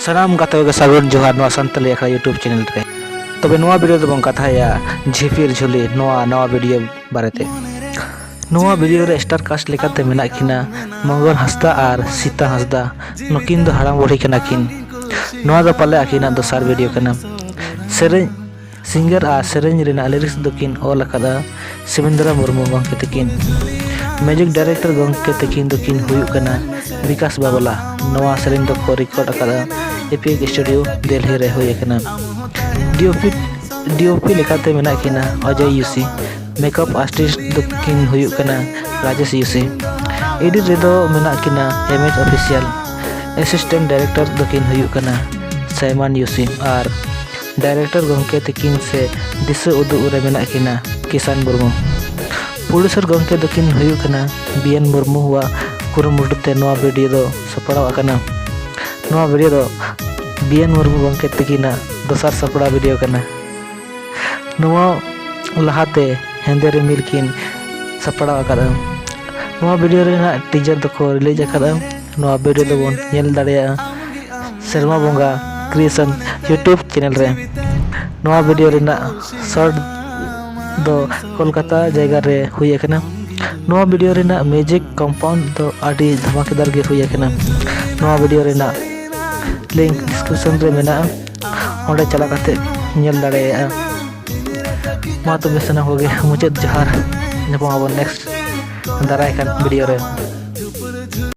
सानाम गाते के सागुन जोहार नवा संताली अखड़ा यूट्यूब चैनल रे। तबे नवा वीडियो दो बन कथाया झिपिर झुली नवा वीडियो बारेते। नवा वीडियो रे स्टार कास्ट लेकाते मेना किना मंगल हंसदा और सीता हंसदा नकिन दो हड़ाम बुढ़ी कना किन। नवा दो पले आकिना दोसार वीडियो कना। सेरें सिंगर आ सेरें रेना लिरिक्स दोकिन ऑल अकादा शिवेंद्र मुर्मू गंके तकिन। म्यूजिक डायरेक्टर गंके तकिन दोकिन हुयु कना विकास बाबला। नवा सेरें दो को रिकॉर्ड अकादा एपिक स्टूडियो दिल्ली रे हुई कना। डीओपी लेकाते मेना किना अजय यूसी। मेकअप आर्टिस्ट दोकिन हुयु कना राजेश यूसी। एडिट रेदो मेना किना एमएच ऑफिशियल। असिस्टेंट डायरेक्टर दोकिन हुयु कना सैमान यूसी और डायरेक्टर गंके तकिन से दिशा उदुग रे मेना किना किसान मुर्मू। प्रोड्यूसर गंके दोकिन हुयु कना बीएन मुर्मू हुआ कुरुमुटुते नवा वीडियो दो सपड़ाव अकना। नवा वीडियो दो बीएन मुर्मू गंके तकिना दोसार सपड़ा वीडियो कना। नवा लहाते हेंदे रिमिल किन सपड़ाव अकदा। नवा वीडियो रेना टीजर दको रिलीज अकदा। नवा वीडियो दो बोन नेल दाड़ेया Serma Bonga creation YouTube channel रे। नवा वीडियो रेना शॉर्ट दो कोलकाता जगह रे हुई अकना। नवा वीडियो रेना म्यूजिक कंपाउंड दो आडी धमाकेदार गे हुई अकना। नवा वीडियो रेना लिंक डिस्क्रिप्शन रे मेना ओंडे चला काते नेल दाड़ेया। मा तो बेसना होगे मुझे जहार नेक्स्ट दाराय कान वीडियो रे।